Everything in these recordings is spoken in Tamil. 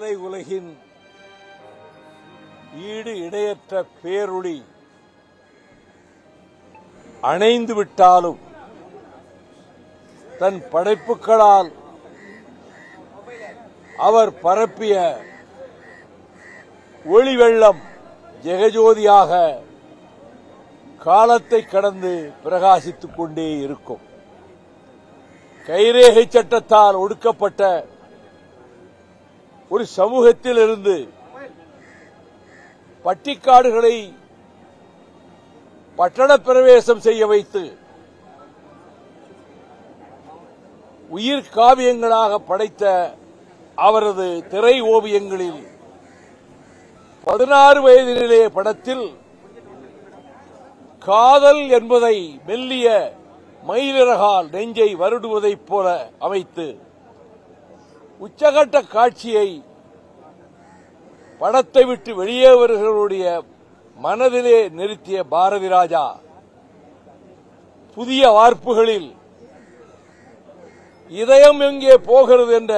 கலை உலகின் ஈடு இடையற்ற பேரொளி அணைந்து விட்டாலும் தன் படைப்புகளால் அவர் பரப்பிய ஒளி வெள்ளம் ஜெகஜோதியாக காலத்தை கடந்து பிரகாசித்துக் கொண்டே இருக்கும். கைரேகை சட்டத்தால் ஒடுக்கப்பட்ட ஒரு சமூகத்தில் இருந்து பட்டிக்காடுகளை பட்டண பிரவேசம் செய்ய வைத்து உயிர் காவியங்களாக படைத்த அவரது திரை ஓவியங்களில் 16 வயதிலே படத்தில் காதல் என்பதை மெல்லிய மயிலிறகால் நெஞ்சை வருடுவதைப் போல அமைத்து உச்சகட்ட காட்சியை படத்தை விட்டு வெளியே வருகிறவருடைய மனதிலே நிறுத்திய பாரதி ராஜா புதிய வார்ப்புகளில் இதயம் எங்கே போகிறது என்ற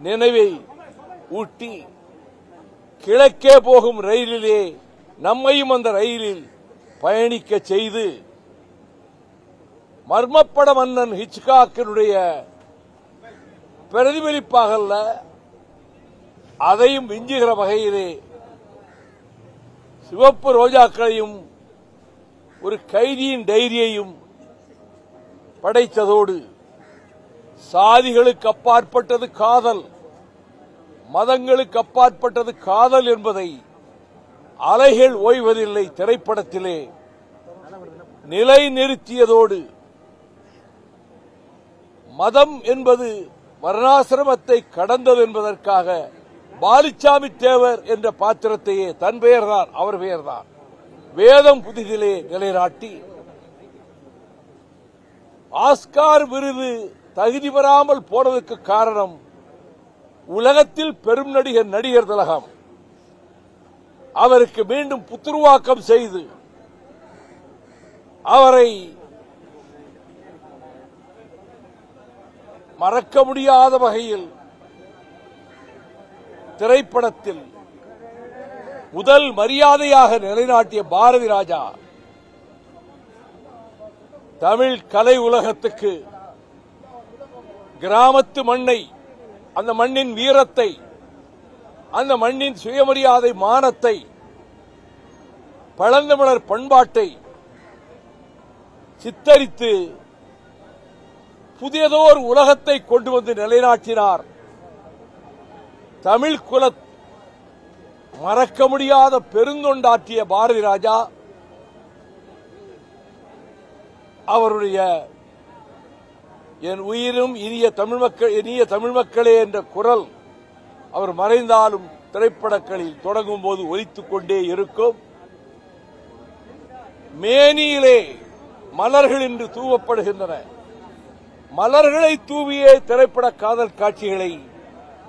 நினைவை ஊட்டி கிழக்கே போகும் ரயிலிலே நம்மையும் அந்த ரயிலில் பயணிக்க செய்து மர்மப்பட மன்னன் ஹிச்காக்கினுடைய பிரதிபலிப்பாகல்ல அதையும் விஞ்சுகிற வகையிலே சிவப்பு ரோஜாக்களையும் ஒரு கைதியின் டைரியையும் படைத்ததோடு சாதிகளுக்கு அப்பாற்பட்டது காதல், மதங்களுக்கு அப்பாற்பட்டது காதல் என்பதை அலைகள் ஓய்வதில்லை திரைப்படத்திலே நிலைநிறுத்தியதோடு மதம் என்பது வர்ணாசிரமத்தை கடந்தது என்பதற்காக பாலுச்சாமி தேவர் என்ற பாத்திரத்தையே தன் பெயர்தான் அவர் பெயர்தான் வேதம் புதிதிலே நிலைநாட்டி ஆஸ்கார் விருது தகுதி பெறாமல் போனதற்கு காரணம் உலகத்தில் பெரும் நடிகர் திலகம் அவருக்கு மீண்டும் புத்துருவாக்கம் செய்து அவரை மறக்க முடியாத வகையில் திரைப்படத்தில் முதல் மரியாதையாக நிலைநாட்டிய பாரதி ராஜா தமிழ் கலை உலகத்துக்கு கிராமத்து மண்ணை, அந்த மண்ணின் வீரத்தை, அந்த மண்ணின் சுயமரியாதை மானத்தை, பழந்தமிழர் பண்பாட்டை சித்தரித்து புதியதோர் உலகத்தை கொண்டு வந்து நிலைநாட்டினார். தமிழ் குல மறக்க முடியாத பெருந்தொண்டாற்றிய பாரதி ராஜா அவருடைய என் உயிரும் இனிய தமிழ் மக்களே என்ற குரல் அவர் மறைந்தாலும் திரைப்படங்களில் தொடங்கும் போது ஒலித்துக் கொண்டே இருக்கும். மேனியிலே மலர்கள் என்று தூவப்படுகின்றன. மலர்களை தூவியே திரைப்பட காதல் காட்சிகளை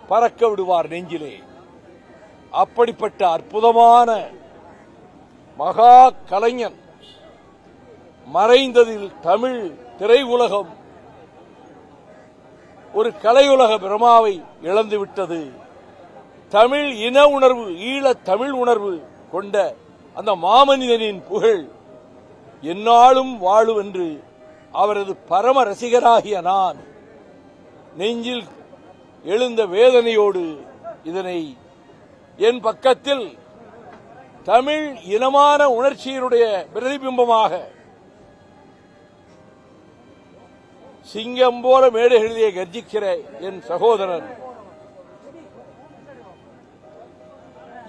பறக்க விடுவார் நெஞ்சிலே. அப்படிப்பட்ட அற்புதமான மகா கலைஞன் மறைந்ததில் தமிழ் திரையுலகம் ஒரு கலையுலக பிரமாவை இழந்துவிட்டது. தமிழ் இன உணர்வு, ஈழ தமிழ் உணர்வு கொண்ட அந்த மாமனிதனின் புகழ் எந்நாளும் வாழும் என்று அவரது பரம ரசிகராகிய நான் நெஞ்சில் எழுந்த வேதனையோடு இதனை என் பக்கத்தில் தமிழ் இனமான உணர்ச்சியினுடைய பிரதிபிம்பமாக சிங்கம் போல மேடைகளிலே கர்ஜிக்கிற என் சகோதரன்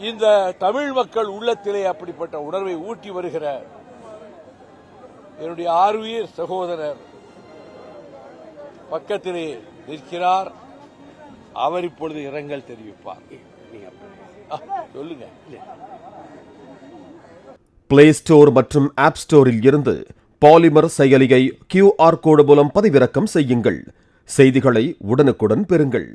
இந்த தமிழ் மக்கள் உள்ளத்திலே அப்படிப்பட்ட உணர்வை ஊட்டி வருகிற என்னுடைய ஆர்வீர் சகோதரர் பக்கத்திலே நிற்கிறார். அவர் இப்பொழுது இரங்கல் தெரிவிப்பார். சொல்லுங்க. பிளே ஸ்டோர் மற்றும் ஆப் ஸ்டோரில் இருந்து பாலிமர் செயலியை QR கோடு மூலம் பதிவிறக்கம் செய்யுங்கள். செய்திகளை உடனுக்குடன் பெறுங்கள்.